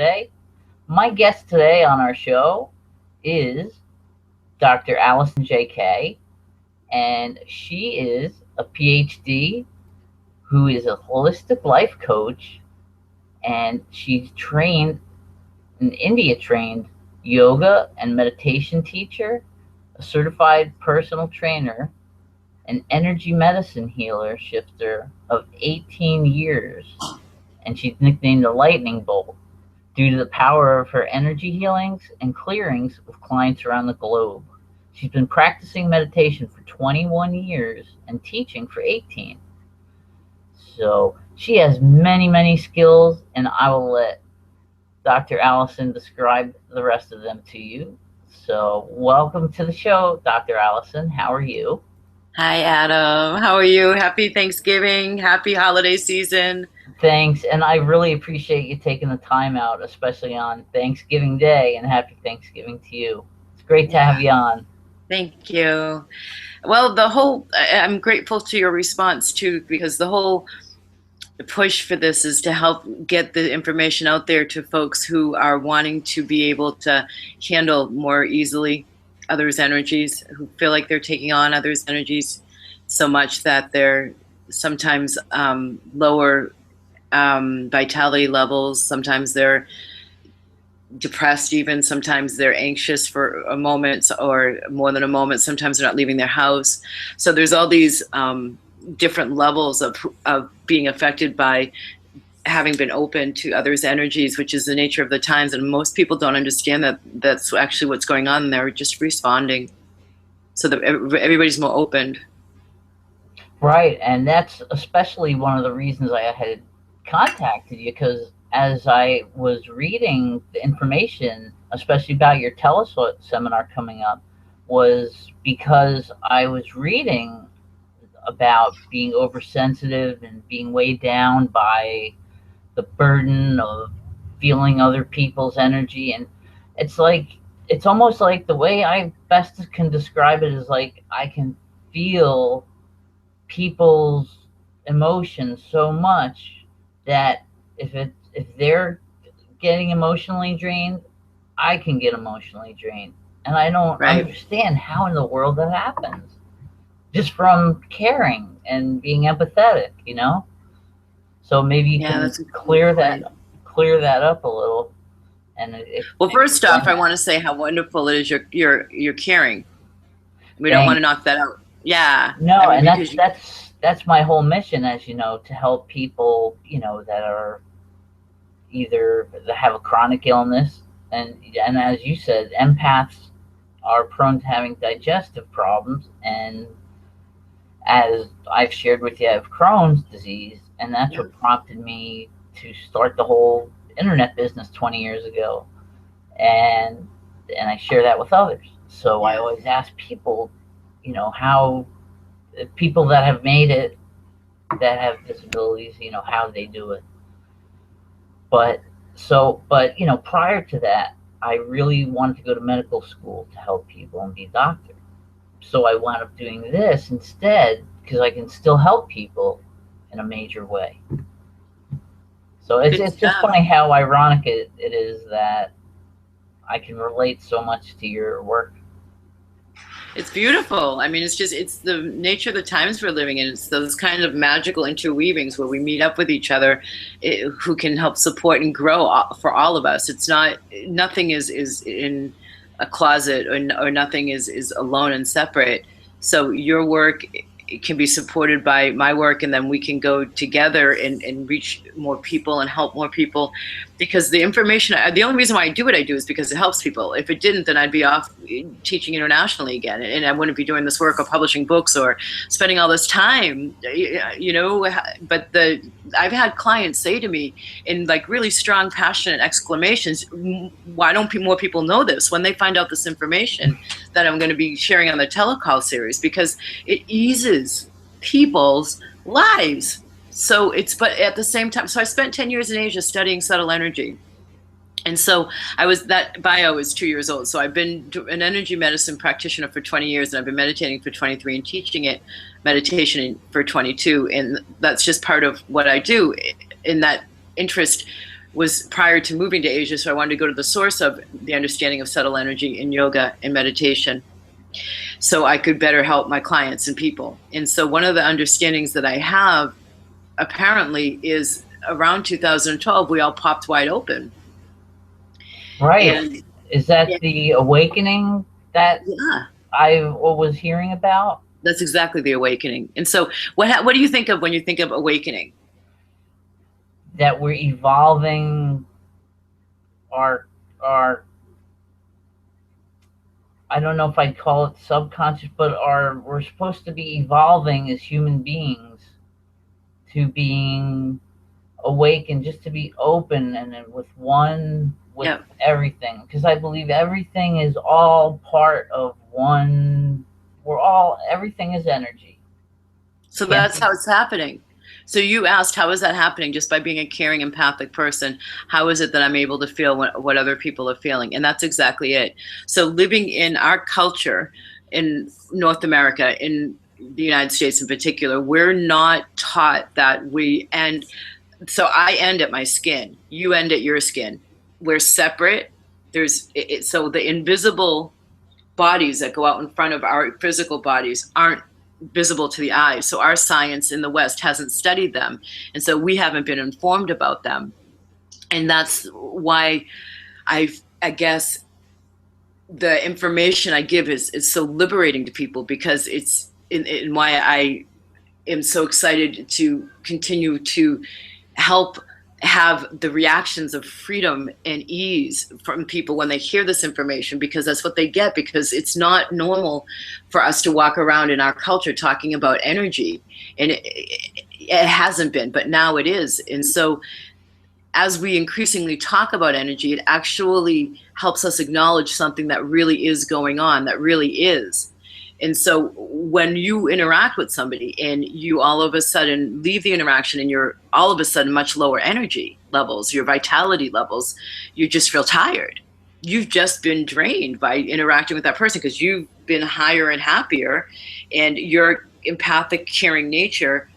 today. My guest today on our show is Dr. Alison J Kay, and she is a PhD who is a holistic life coach, and she's trained, an India trained yoga and meditation teacher, a certified personal trainer, an energy medicine healer shifter of 18 years, and she's nicknamed the Lightning Bolt due to the power of her energy healings and clearings with clients around the globe. She's been practicing meditation for 21 years and teaching for 18. So she has many, many skills, and I will let Dr. Alison describe the rest of them to you. So welcome to the show, Dr. Alison. How are you? Hi, Adam. How are you? Happy Thanksgiving. Happy holiday season. Thanks, and I really appreciate you taking the time out, especially on Thanksgiving Day, and happy Thanksgiving to you. It's great to have you on. Thank you. Well, I'm grateful to your response too, because the whole push for this is to help get the information out there to folks who are wanting to be able to handle more easily others' energies, who feel like they're taking on others' energies so much that they're sometimes lower vitality levels, sometimes they're depressed, even sometimes they're anxious for a moment or more than a moment, sometimes they're not leaving their house. So there's all these different levels of being affected by having been open to others' energies, which is the nature of the times, and most people don't understand that that's actually what's going on, and they're just responding so that everybody's more open. Right, and that's especially one of the reasons I had contacted you, because as I was reading the information, especially about your teleseminar coming up, was because I was reading about being oversensitive and being weighed down by the burden of feeling other people's energy. And it's almost like, the way I best can describe it is like I can feel people's emotions so much that if they're getting emotionally drained, I can get emotionally drained, and I don't understand how in the world that happens, just from caring and being empathetic, So maybe you can clear that up a little. And well, first off, I want to say how wonderful it is you're caring. We don't want to knock that out. Yeah. No, I mean, and that's my whole mission, as you know, to help people, that are either that have a chronic illness, and as you said, empaths are prone to having digestive problems, and as I've shared with you, I have Crohn's disease, and that's what prompted me to start the whole internet business 20 years ago, and I share that with others. So I always ask people, how people that have made it, that have disabilities, how they do it. But prior to that, I really wanted to go to medical school to help people and be a doctor. So I wound up doing this instead, because I can still help people in a major way. So it's just funny how ironic it is that I can relate so much to your work. It's beautiful. I mean, it's the nature of the times we're living in. It's those kind of magical interweavings where we meet up with each other, who can help support and grow for all of us. It's nothing is in a closet, or nothing is alone and separate. So your work can be supported by my work, and then we can go together and reach more people and help more people, because the information, the only reason why I do what I do is because it helps people. If it didn't, then I'd be off teaching internationally again, and I wouldn't be doing this work or publishing books or spending all this time, but I've had clients say to me in like really strong, passionate exclamations, why don't more people know this, when they find out this information that I'm going to be sharing on the telecall series, because it eases people's lives. So but at the same time, so I spent 10 years in Asia studying subtle energy. And so that bio is 2 years old. So I've been an energy medicine practitioner for 20 years, and I've been meditating for 23 and teaching meditation for 22. And that's just part of what I do. In that interest was prior to moving to Asia. So I wanted to go to the source of the understanding of subtle energy in yoga and meditation, so I could better help my clients and people. And so one of the understandings that I have apparently is around 2012, we all popped wide open. Right. And is that the awakening that yeah, I was hearing about? That's exactly the awakening. And so what do you think of when you think of awakening? That we're evolving our I don't know if I'd call it subconscious, but we're supposed to be evolving as human beings to being awake and just to be open and with Yep. everything, because I believe everything is all part of one. Everything is energy. So that's how it's happening. So you asked, how is that happening? Just by being a caring, empathic person, how is it that I'm able to feel what other people are feeling? And that's exactly it. So living in our culture in North America, in the United States in particular, we're not taught that and so I end at my skin, you end at your skin. We're separate. So the invisible bodies that go out in front of our physical bodies aren't visible to the eye. So our science in the West hasn't studied them. And so we haven't been informed about them. And that's why I guess the information I give is so liberating to people, because it's in why I am so excited to continue to help have the reactions of freedom and ease from people when they hear this information, because that's what they get, because it's not normal for us to walk around in our culture talking about energy, and it hasn't been, but now it is. And so as we increasingly talk about energy, it actually helps us acknowledge something that really is going on, that really is. And so when you interact with somebody and you all of a sudden leave the interaction and you're all of a sudden much lower energy levels, your vitality levels, you just feel tired. You've just been drained by interacting with that person because you've been higher and happier, and your empathic, caring nature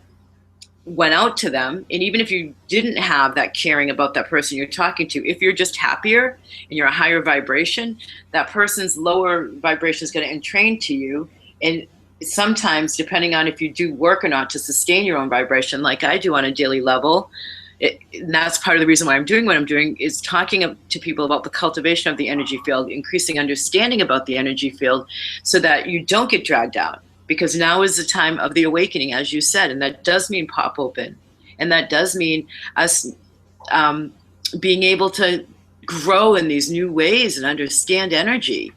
went out to them. And even if you didn't have that caring about that person you're talking to, if you're just happier and you're a higher vibration, that person's lower vibration is going to entrain to you. And sometimes, depending on if you do work or not to sustain your own vibration, like I do on a daily level, and that's part of the reason why I'm doing what I'm doing, is talking to people about the cultivation of the energy field, increasing understanding about the energy field, so that you don't get dragged out. Because now is the time of the awakening, as you said, and that does mean pop open. And that does mean us being able to grow in these new ways and understand energy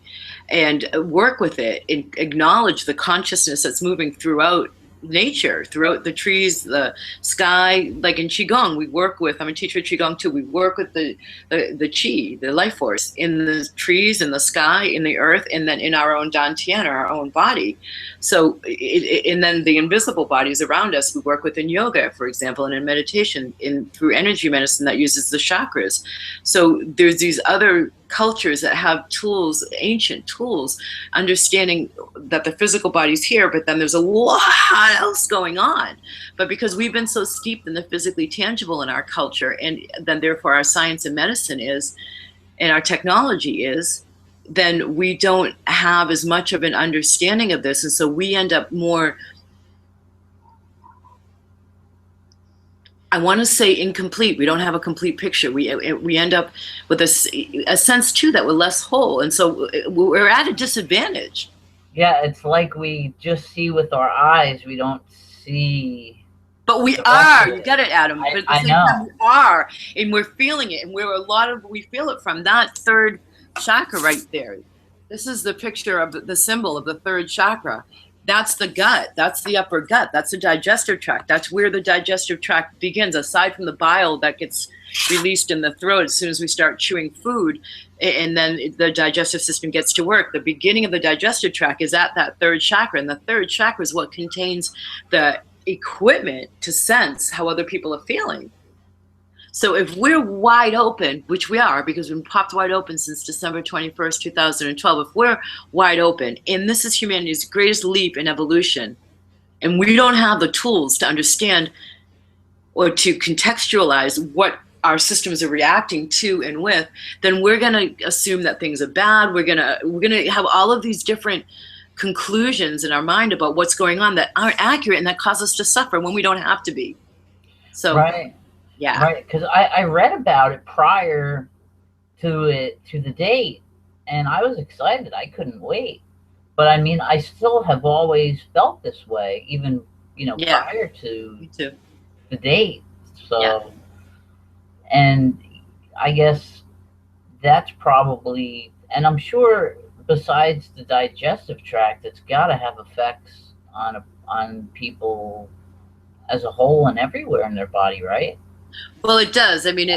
and work with it and acknowledge the consciousness that's moving throughout nature, throughout the trees, the sky. Like in Qigong, we work with, I'm a teacher of Qigong too, we work with the Qi, the life force in the trees, in the sky, in the earth, and then in our own Dantian, our own body. So, and then the invisible bodies around us, we work with in yoga, for example, and in meditation, through energy medicine that uses the chakras. So there's these other cultures that have tools, ancient tools, understanding that the physical body's here, but then there's a lot else going on. But because we've been so steeped in the physically tangible in our culture, and then therefore our science and medicine is, and our technology is, then we don't have as much of an understanding of this. And so we end up more, I want to say, incomplete. We don't have a complete picture. We end up with a sense too that we're less whole, and so we're at a disadvantage. Yeah, it's like we just see with our eyes. We don't see. But we are. You get it, Adam. But at the same know. time, we are, and we're feeling it, and we feel it from that third chakra right there. This is the picture of the symbol of the third chakra. That's the gut. That's the upper gut. That's the digestive tract. That's where the digestive tract begins, aside from the bile that gets released in the throat as soon as we start chewing food, and then the digestive system gets to work. The beginning of the digestive tract is at that third chakra, and the third chakra is what contains the equipment to sense how other people are feeling. So if we're wide open, which we are, because we've been popped wide open since December 21st, 2012, if we're wide open, and this is humanity's greatest leap in evolution, and we don't have the tools to understand or to contextualize what our systems are reacting to and with, then we're going to assume that things are bad. We're going to have all of these different conclusions in our mind about what's going on that aren't accurate and that cause us to suffer when we don't have to be. So, Right. yeah. Right. Because I read about it prior to the date, and I was excited. I couldn't wait. But I mean, I still have always felt this way, even Yeah. prior to Me too. the date. So, Yeah. and I guess that's probably, and I'm sure besides the digestive tract, it's got to have effects on people as a whole and everywhere in their body, right? Well, it does. I mean,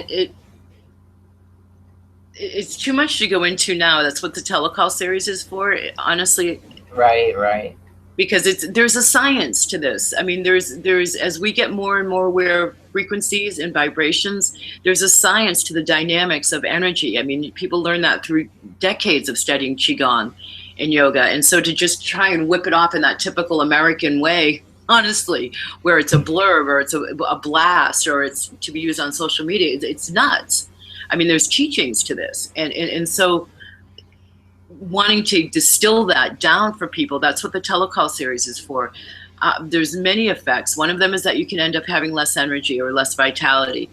it's too much to go into now. That's what the telecall series is for, honestly. Right. Because there's a science to this. I mean, there's as we get more and more aware of frequencies and vibrations, there's a science to the dynamics of energy. I mean, people learn that through decades of studying qigong and yoga. And so to just try and whip it off in that typical American way, honestly, where it's a blurb or it's a blast or it's to be used on social media, it's nuts. I mean, there's teachings to this. And so wanting to distill that down for people, that's what the telecall series is for. There's many effects. One of them is that you can end up having less energy or less vitality.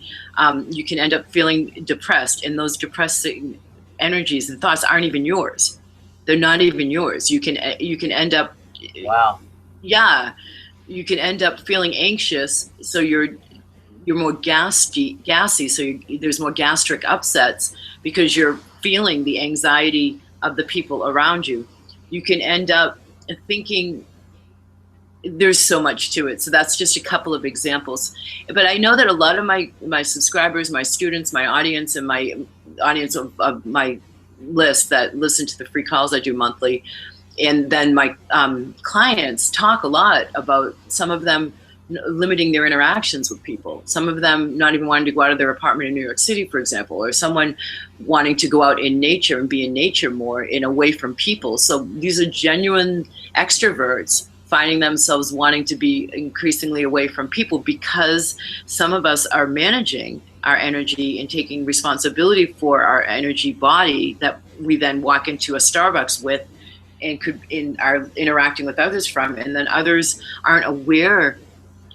You can end up feeling depressed, and those depressing energies and thoughts aren't even yours. They're not even yours. You can end up, Wow. Yeah, you can end up feeling anxious, so you're more gassy, so there's more gastric upsets because you're feeling the anxiety of the people around you. You can end up thinking, there's so much to it. So that's just a couple of examples. But I know that a lot of my subscribers, my students, my audience, and my audience of my list that listen to the free calls I do monthly, and then my clients talk a lot about some of them limiting their interactions with people, some of them not even wanting to go out of their apartment in New York City, for example, or someone wanting to go out in nature and be in nature more and away from people. So these are genuine extroverts finding themselves wanting to be increasingly away from people because some of us are managing our energy and taking responsibility for our energy body that we then walk into a Starbucks with and are interacting with others from, and then others aren't aware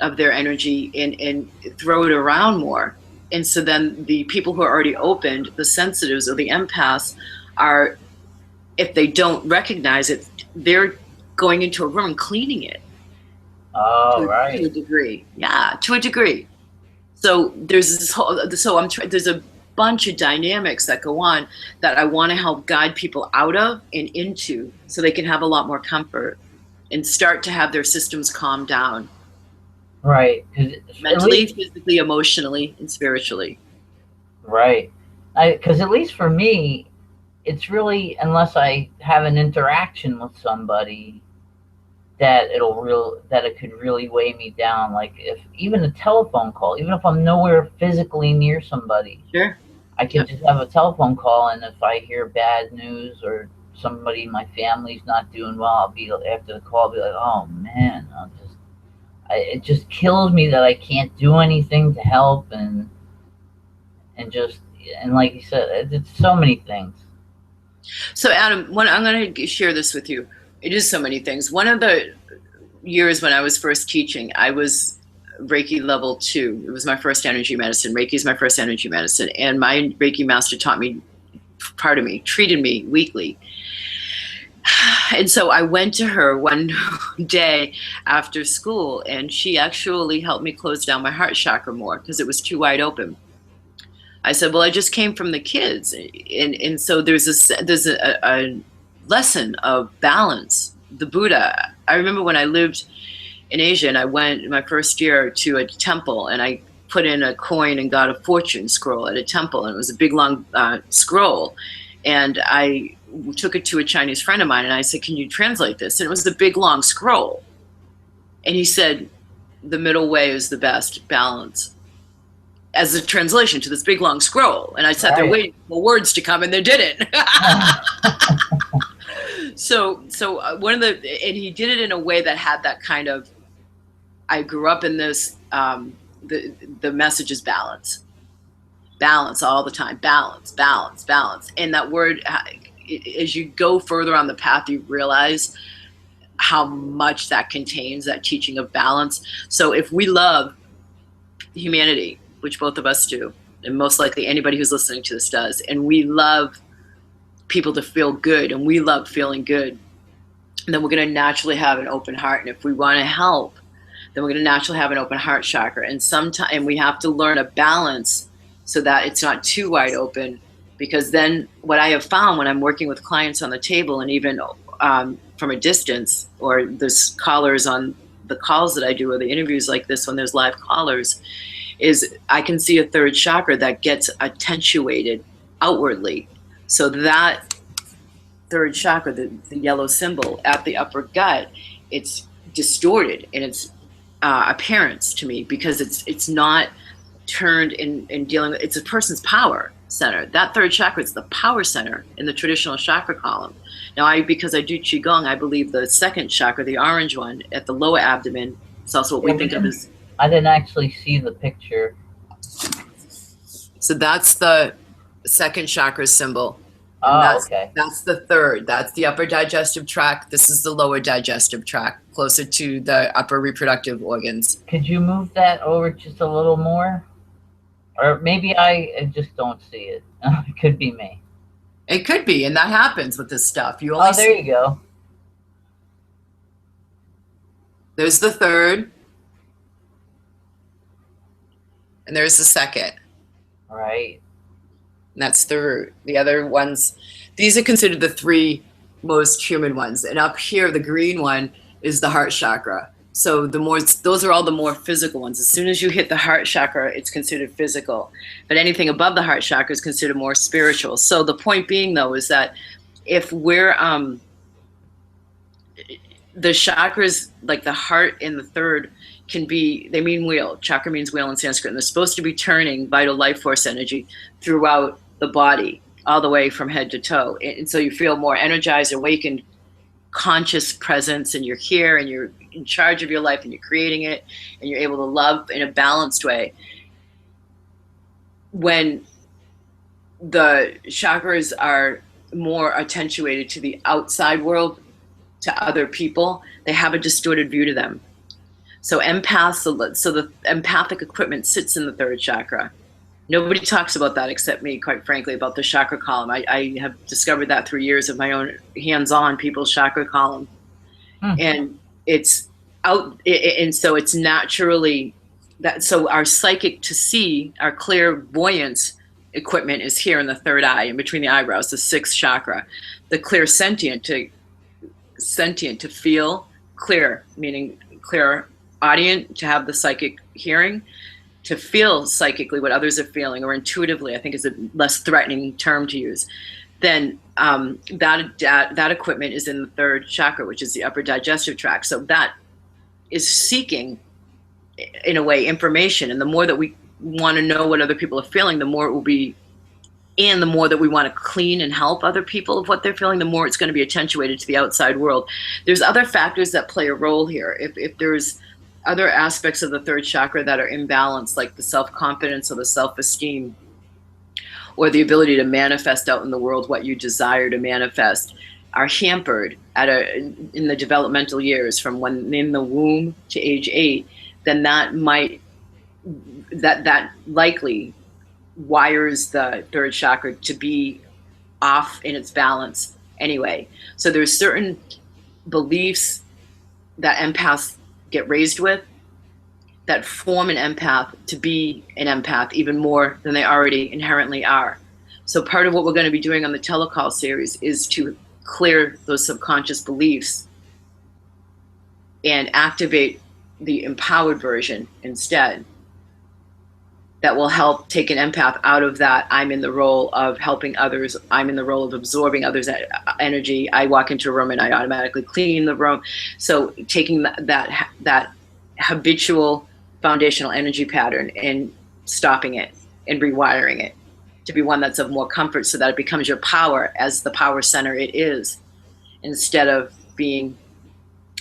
of their energy and throw it around more. And so then the people who are already opened, the sensitives or the empaths, are, if they don't recognize it, they're going into a room and cleaning it. Oh, right. To a degree. Yeah, to a degree. So there's this whole, there's a bunch of dynamics that go on that I want to help guide people out of and into so they can have a lot more comfort and start to have their systems calm down. Right. Mentally, physically, emotionally, and spiritually. Right. Because at least for me, it's really, unless I have an interaction with somebody, that it could really weigh me down. Like if even a telephone call, even if I'm nowhere physically near somebody, sure, I can just have a telephone call, and if I hear bad news or somebody in my family's not doing well, I'll be, after the call, I'll be like, oh man, it just kills me that I can't do anything to help, and like you said, it's so many things. So Adam, I'm going to share this with you. It is so many things. One of the years when I was first teaching, I was Reiki level 2. It was my first energy medicine. Reiki is my first energy medicine. And my Reiki master treated me weekly. And so I went to her one day after school, and she actually helped me close down my heart chakra more because it was too wide open. I said, well, I just came from the kids. And so there's a lesson of balance. The Buddha, I remember when I lived in Asia and I went my first year to a temple, and I put in a coin and got a fortune scroll at a temple, and it was a big long scroll. And I took it to a Chinese friend of mine, and I said, can you translate this? And it was the big long scroll. And he said, the middle way is the best, balance, as a translation to this big long scroll. And I sat there waiting for words to come, and they didn't. So and he did it in a way that had that kind of, I grew up in this, the message is balance. balance all the time, balance, balance, balance. And that word, as you go further on the path, you realize how much that contains, that teaching of balance. So if we love humanity, which both of us do, and most likely anybody who's listening to this does, and we love people to feel good, and we love feeling good, then we're going to naturally have an open heart. And if we want to help, then we're going to naturally have an open heart chakra. And we have to learn a balance so that it's not too wide open, because then what I have found when I'm working with clients on the table, and even from a distance, or there's callers on the calls that I do, or the interviews like this when there's live callers, is I can see a third chakra that gets attenuated outwardly. So that third chakra, the yellow symbol at the upper gut, it's distorted in its appearance to me, because it's not turned in dealing with, it's a person's power center. That third chakra is the power center in the traditional chakra column. Now, because I do Qigong, I believe the second chakra, the orange one at the lower abdomen, it's also what we think of as... I didn't actually see the picture. So that's the second chakra symbol. Okay. That's the third. That's the upper digestive tract. This is the lower digestive tract, closer to the upper reproductive organs. Could you move that over just a little more? Or maybe I just don't see it. It could be me. It could be, and that happens with this stuff. You only there you go. There's the third. And there's the second. All right. And that's the root. The other ones, these are considered the three most human ones. And up here, the green one is the heart chakra. So those are all the more physical ones. As soon as you hit the heart chakra, it's considered physical. But anything above the heart chakra is considered more spiritual. So the point being, though, is that if we're, the chakras, like the heart and the third, they mean wheel. Chakra means wheel in Sanskrit. And they're supposed to be turning vital life force energy throughout the body, all the way from head to toe. And so you feel more energized, awakened, conscious presence, and you're here, and you're in charge of your life, and you're creating it, and you're able to love in a balanced way. When the chakras are more attenuated to the outside world, to other people, they have a distorted view to them. So the empathic equipment sits in the third chakra. Nobody talks about that except me, quite frankly, about the chakra column. I have discovered that through years of my own hands-on people's chakra column. And it's out, and so it's naturally that, so our psychic to see, our clairvoyance equipment is here in the third eye, in between the eyebrows, the sixth chakra. The clairsentient to feel, clear, meaning clear audient, to have the psychic hearing, to feel psychically what others are feeling, or intuitively, I think is a less threatening term to use. Then that equipment is in the third chakra, which is the upper digestive tract. So that is seeking, in a way, information. And the more that we want to know what other people are feeling, the more it will be, and the more that we want to clean and help other people of what they're feeling, the more it's going to be attenuated to the outside world. There's other factors that play a role here. If there's other aspects of the third chakra that are imbalanced, like the self-confidence or the self-esteem, or the ability to manifest out in the world what you desire to manifest, are hampered in the developmental years, from when in the womb to age 8, then that likely wires the third chakra to be off in its balance anyway. So there's certain beliefs that empaths get raised with that form an empath to be an empath even more than they already inherently are. So part of what we're going to be doing on the telecall series is to clear those subconscious beliefs and activate the empowered version instead. That will help take an empath out of that I'm in the role of helping others, I'm in the role of absorbing others' energy. I walk into a room and I automatically clean the room. So taking that habitual foundational energy pattern and stopping it and rewiring it to be one that's of more comfort, so that it becomes your power as the power center it is, instead of being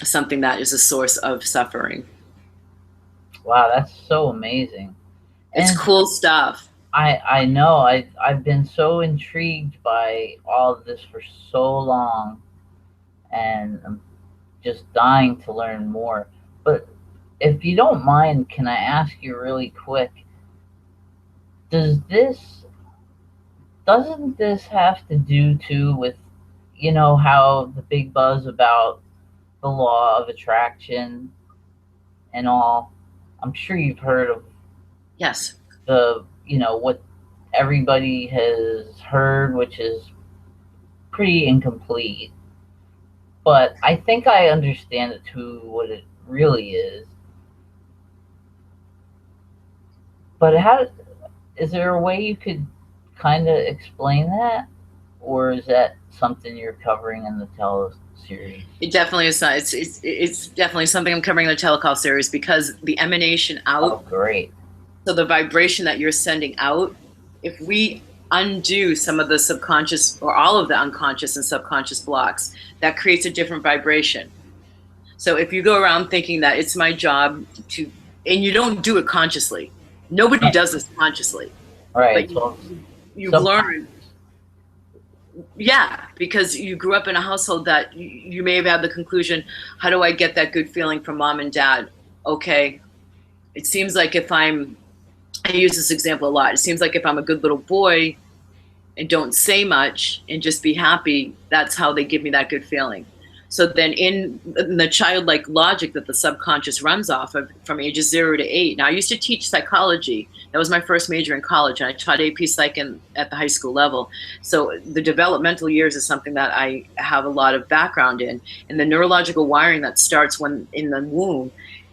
something that is a source of suffering. Wow, that's so amazing. It's cool stuff. I know I've been so intrigued by all of this for so long, and I'm just dying to learn more. But if you don't mind, can I ask you really quick? Does this doesn't this have to do too with, how the big buzz about the law of attraction and all? I'm sure you've heard of Yes. what everybody has heard, which is pretty incomplete. But I think I understand it to what it really is. But how is there a way you could kind of explain that, or is that something you're covering in the tele series? It definitely is. It's definitely something I'm covering in the telecall series, because the emanation out. Oh, great. So the vibration that you're sending out, if we undo some of the subconscious or all of the unconscious and subconscious blocks, that creates a different vibration. So if you go around thinking that it's my job to, and you don't do it consciously, nobody does this consciously. Right. But you've learned. Yeah, because you grew up in a household that you may have had the conclusion, how do I get that good feeling from mom and dad? Okay, it seems like I use this example a lot. It seems like if I'm a good little boy and don't say much and just be happy, that's how they give me that good feeling. So then in the childlike logic that the subconscious runs off of from ages 0 to 8. Now, I used to teach psychology. That was my first major in college, and I taught AP Psych at the high school level. So the developmental years is something that I have a lot of background in. And the neurological wiring that starts when in the womb,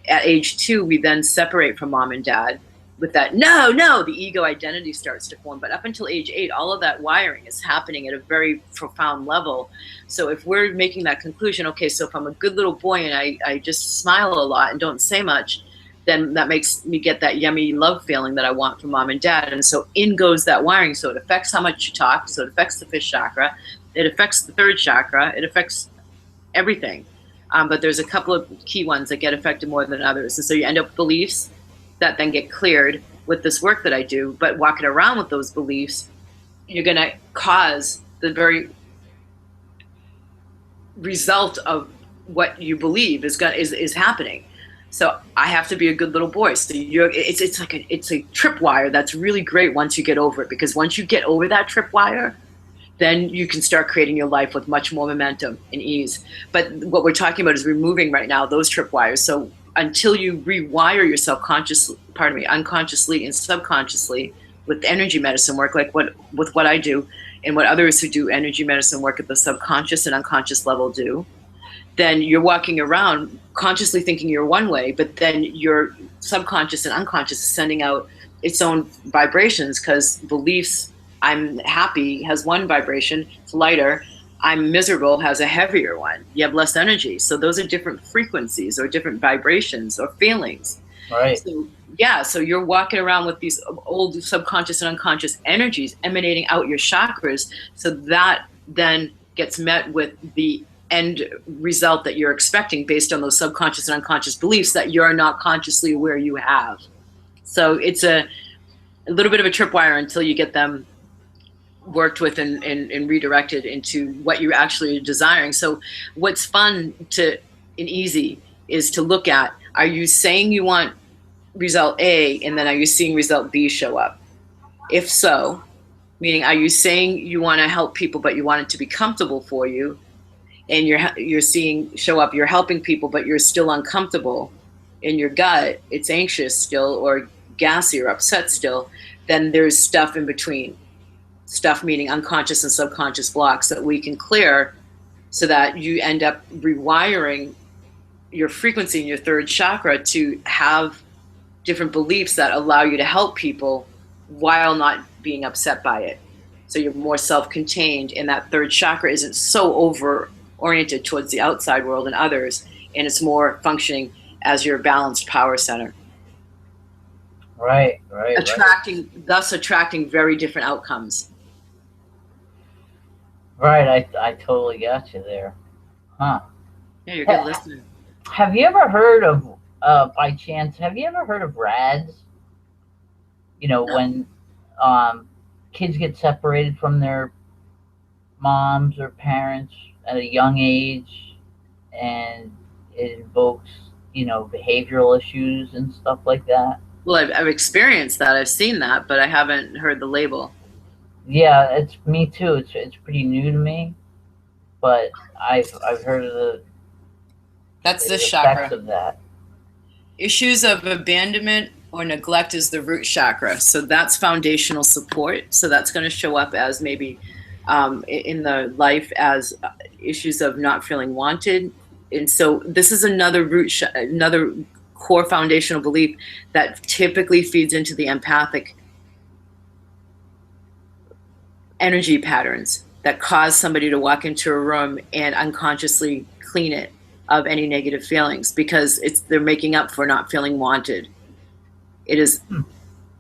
at age 2, we then separate from mom and dad. With that, no, the ego identity starts to form. But up until age 8, all of that wiring is happening at a very profound level. So if we're making that conclusion, okay, so if I'm a good little boy and I just smile a lot and don't say much, then that makes me get that yummy love feeling that I want from mom and dad. And so in goes that wiring. So it affects how much you talk. So it affects the fifth chakra. It affects the third chakra. It affects everything. But there's a couple of key ones that get affected more than others. And so you end up with beliefs that then get cleared with this work that I do. But walking around with those beliefs, you're going to cause the very result of what you believe is happening. So I have to be a good little boy. So it's like it's a tripwire that's really great once you get over it, because once you get over that tripwire, then you can start creating your life with much more momentum and ease. But what we're talking about is removing right now those tripwires. So until you rewire yourself unconsciously and subconsciously with energy medicine work, like what I do and what others who do energy medicine work at the subconscious and unconscious level do, then you're walking around consciously thinking you're one way, but then your subconscious and unconscious is sending out its own vibrations, because beliefs, I'm happy, has one vibration, it's lighter. I'm miserable has a heavier one. You have less energy. So those are different frequencies or different vibrations or feelings. Right. So yeah, so you're walking around with these old subconscious and unconscious energies emanating out your chakras. So that then gets met with the end result that you're expecting based on those subconscious and unconscious beliefs that you're not consciously aware you have. So it's a little bit of a tripwire until you get them worked with and redirected into what you're actually desiring. So what's fun and easy is to look at, are you saying you want result A, and then are you seeing result B show up? If so, meaning are you saying you want to help people but you want it to be comfortable for you, and you're seeing show up, you're helping people but you're still uncomfortable in your gut, it's anxious still or gassy or upset still, then there's stuff in between. Stuff meaning unconscious and subconscious blocks that we can clear, so that you end up rewiring your frequency in your third chakra to have different beliefs that allow you to help people while not being upset by it. So you're more self-contained, and that third chakra isn't so over-oriented towards the outside world and others, and it's more functioning as your balanced power center. Right. Thus attracting very different outcomes. Right, I totally got you there. Huh. Yeah, you're a good listener. Have you ever heard of, by chance, have you ever heard of RADS? You know, No. when, kids get separated from their moms or parents at a young age, and it invokes, behavioral issues and stuff like that. Well, I've experienced that. I've seen that, but I haven't heard the label. Yeah, it's me too. It's pretty new to me, but I've heard of the That's the effects chakra. of that. Issues of abandonment or neglect is the root chakra. So that's foundational support. So that's going to show up as maybe in the life as issues of not feeling wanted. And so this is another another core foundational belief that typically feeds into the empathic energy patterns that cause somebody to walk into a room and unconsciously clean it of any negative feelings, because they're making up for not feeling wanted. It is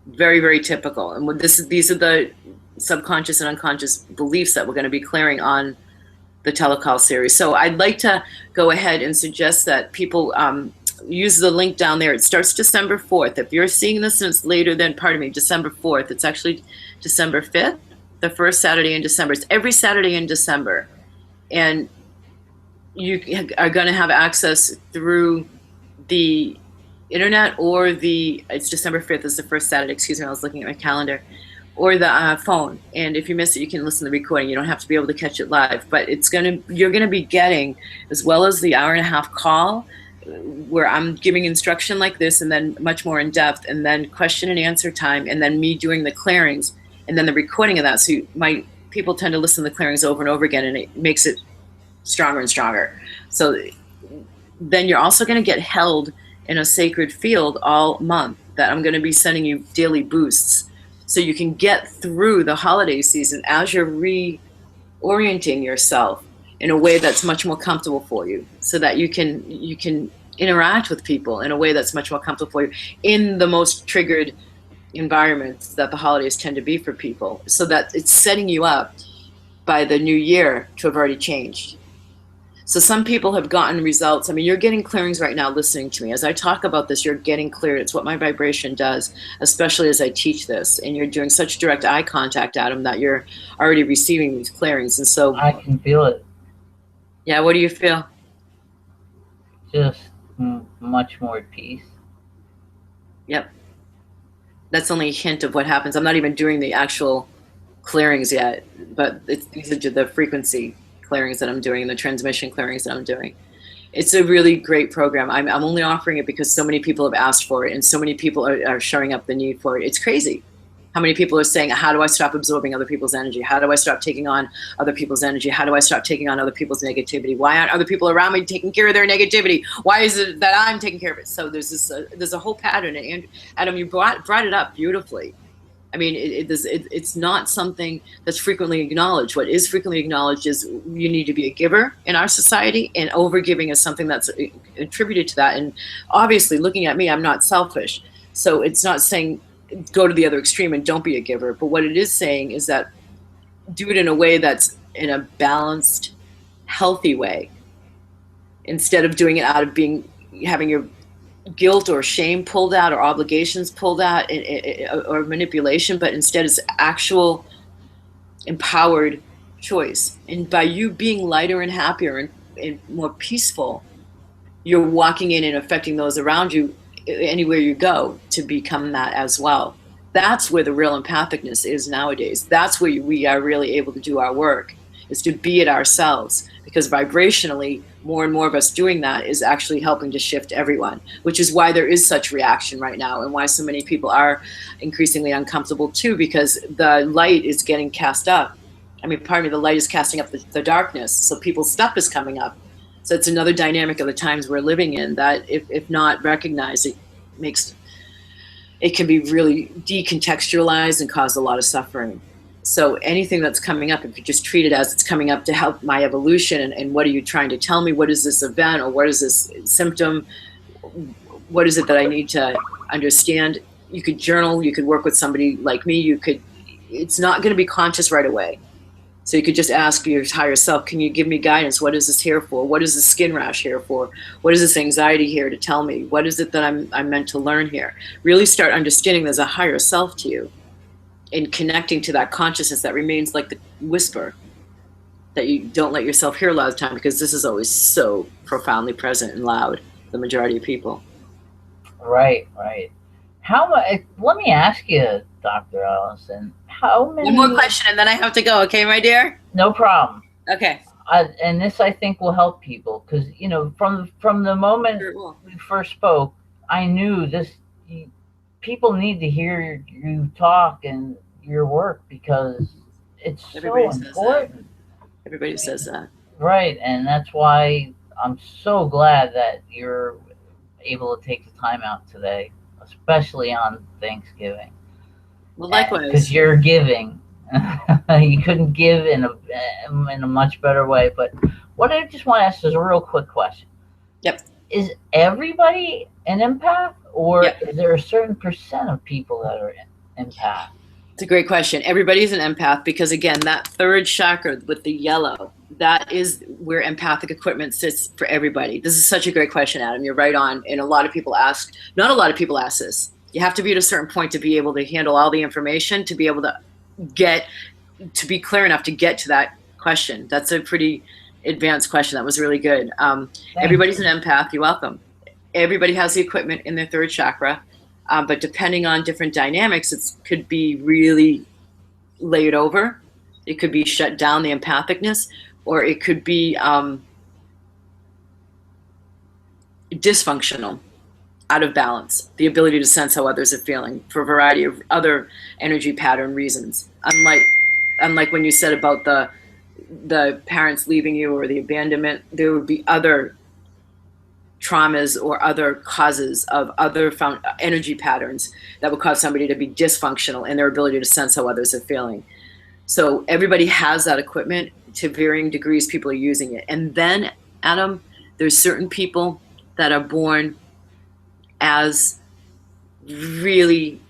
very, very typical. And these are the subconscious and unconscious beliefs that we're going to be clearing on the telecall series. So I'd like to go ahead and suggest that people use the link down there. It starts December 4th. If you're seeing this and it's later than, December 4th, it's actually December 5th, the first Saturday in December. It's every Saturday in December. And you are going to have access through the internet or it's December 5th is the first Saturday, excuse me, I was looking at my calendar, or the phone. And if you miss it, you can listen to the recording. You don't have to be able to catch it live, but you're going to be getting, as well as the hour-and-a-half call, where I'm giving instruction like this, and then much more in depth, and then question and answer time, and then me doing the clearings, and then the recording of that. So people tend to listen to the clearings over and over again, and it makes it stronger and stronger. So then you're also going to get held in a sacred field all month that I'm going to be sending you daily boosts, so you can get through the holiday season as you're reorienting yourself in a way that's much more comfortable for you, so that you can interact with people in a way that's much more comfortable for you in the most triggered environments that the holidays tend to be for people, so that it's setting you up by the new year to have already changed. So some people have gotten results. I mean, you're getting clearings right now listening to me. As I talk about this, you're getting cleared. It's what my vibration does, especially as I teach this. And you're doing such direct eye contact, Adam, that you're already receiving these clearings. And so I can feel it. Yeah, what do you feel? Just much more at peace. Yep. That's only a hint of what happens. I'm not even doing the actual clearings yet, but these are the frequency clearings that I'm doing, the transmission clearings that I'm doing. It's a really great program. I'm only offering it because so many people have asked for it, and so many people are showing up the need for it. It's crazy how many people are saying, how do I stop absorbing other people's energy? How do I stop taking on other people's energy? How do I stop taking on other people's negativity? Why aren't other people around me taking care of their negativity? Why is it that I'm taking care of it? So there's a whole pattern, and Adam, you brought it up beautifully. I mean, it's not something that's frequently acknowledged. What is frequently acknowledged is you need to be a giver in our society, and overgiving is something that's attributed to that. And obviously, looking at me, I'm not selfish. So it's not saying go to the other extreme and don't be a giver. But what it is saying is that do it in a way that's in a balanced, healthy way, instead of doing it out of having your guilt or shame pulled out, or obligations pulled out, or manipulation, but instead it's actual empowered choice. And by you being lighter and happier and more peaceful, you're walking in and affecting those around you anywhere you go to become that as well. That's where the real empathicness is nowadays. That's where we are really able to do our work, is to be it ourselves, because vibrationally, more and more of us doing that is actually helping to shift everyone, which is why there is such reaction right now, and why so many people are increasingly uncomfortable too, because the light is getting cast up. I mean, pardon me, the light is casting up the darkness, so people's stuff is coming up. So it's another dynamic of the times we're living in that, if not recognized, it can be really decontextualized and cause a lot of suffering. So anything that's coming up, if you just treat it as it's coming up to help my evolution, and what are you trying to tell me? What is this event, or what is this symptom? What is it that I need to understand? You could journal, you could work with somebody like me, it's not going to be conscious right away. So you could just ask your higher self, can you give me guidance? What is this here for? What is this skin rash here for? What is this anxiety here to tell me? What is it that I'm meant to learn here? Really start understanding there's a higher self to you. in connecting to that consciousness that remains like the whisper that you don't let yourself hear a lot of the time, because this is always so profoundly present and loud, the majority of people. Right, right. How much? Let me ask you, Dr. Allison, how many? One more question and then I have to go. Okay, my dear? No problem. Okay. And this, I think, will help people, because, you know, from the moment we first spoke, I knew this. People need to hear you talk and your work, because it's so important. Everybody says that. Right, and that's why I'm so glad that you're able to take the time out today, especially on Thanksgiving. Well, likewise. Because you're giving. You couldn't give in a much better way. But what I just want to ask is a real quick question. Yep. Is everybody an empath, or is there a certain percent of people that are empath? It's a great question. Everybody's an empath, because, again, that third chakra with the yellow, that is where empathic equipment sits for everybody. This is such a great question, Adam. You're right on. And a lot of people ask, not a lot of people ask this. You have to be at a certain point to be able to handle all the information, to be able to be clear enough to get to that question. That's a pretty advanced question. That was really good. Everybody's an empath. You're welcome. Everybody has the equipment in their third chakra. But depending on different dynamics, it could be really layered over. It could be shut down, the empathicness, or it could be dysfunctional, out of balance, the ability to sense how others are feeling for a variety of other energy pattern reasons. Unlike when you said about the parents leaving you or the abandonment, there would be other traumas or other causes of other energy patterns that would cause somebody to be dysfunctional in their ability to sense how others are feeling. So everybody has that equipment to varying degrees. People are using it. And then, Adam, there's certain people that are born as really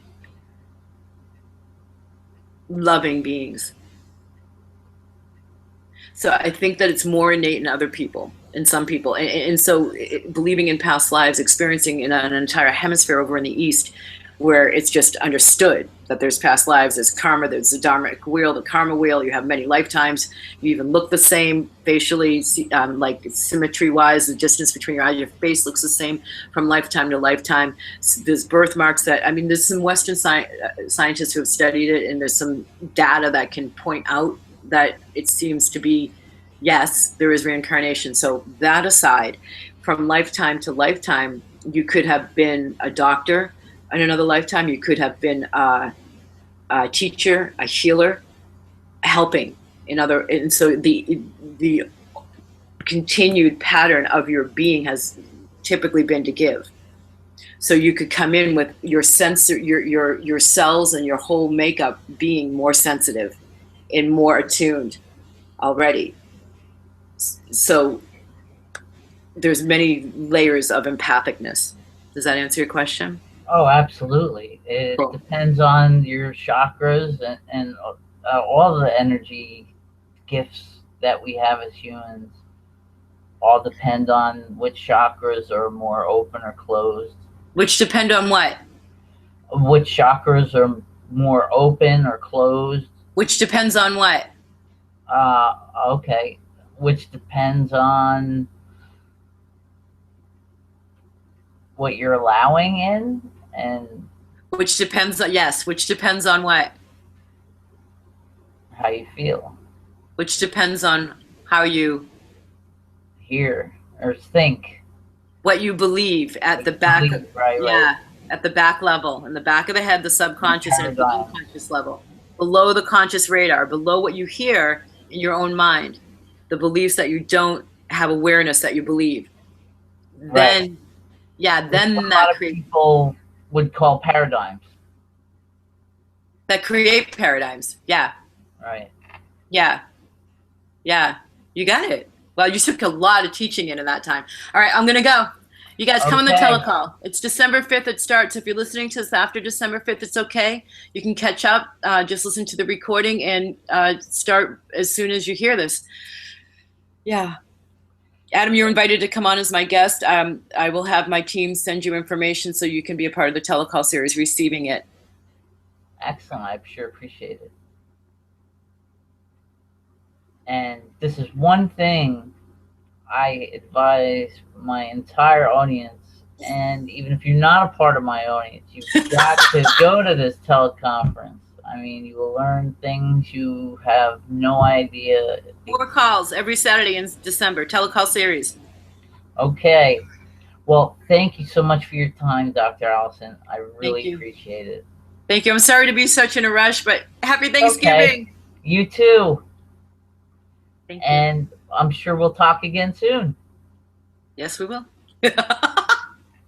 loving beings. So I think that it's more innate in other people, in some people. And so believing in past lives, experiencing in an entire hemisphere over in the East, where it's just understood that there's past lives, there's karma, there's the dharmic wheel, the karma wheel, you have many lifetimes, you even look the same facially, like symmetry-wise, the distance between your eyes, your face looks the same from lifetime to lifetime. So there's birthmarks that, I mean, there's some Western scientists who have studied it, and there's some data that can point out that it seems to be, yes, there is reincarnation. So that aside, from lifetime to lifetime, you could have been a doctor in another lifetime. You could have been a teacher, a healer, helping in other. And so the continued pattern of your being has typically been to give. So you could come in with your sensor, your cells and your whole makeup being more sensitive and more attuned already. So there's many layers of empathicness. Does that answer your question? Oh, absolutely. It depends on your chakras and all the energy gifts that we have as humans. All depend on which chakras are more open or closed. Which depend on what? Which chakras are more open or closed. Which depends on what? Okay. Which depends on what you're allowing in, and which depends on, yes, which depends on what? How you feel. Which depends on how you hear or think. What you believe at the back. Right. At the back level, in the back of the head, the subconscious and at the unconscious level. Below the conscious radar, below what you hear in your own mind, the beliefs that you don't have awareness that you believe. Right. Then, then that creates. People would call paradigms. That create paradigms. Yeah. Right. Yeah. Yeah. You got it. Well, you took a lot of teaching into that time. All right, I'm going to go. You guys come on the telecall. It's December 5th it starts. If you're listening to this after December 5th, it's okay. You can catch up. Just listen to the recording and start as soon as you hear this. Yeah. Adam, you're invited to come on as my guest. I will have my team send you information so you can be a part of the telecall series receiving it. Excellent. I sure appreciate it. And this is one thing I advise my entire audience, and even if you're not a part of my audience, you've got to go to this teleconference. I mean, you will learn things you have no idea. 4 calls every Saturday in December, telecall series. Okay. Well, thank you so much for your time, Dr. Allison. I really appreciate it. Thank you. I'm sorry to be such in a rush, but happy Thanksgiving. Okay. You too. Thank you. And I'm sure we'll talk again soon. Yes, we will.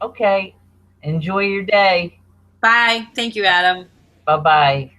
Okay. Enjoy your day. Bye. Thank you, Adam. Bye-bye.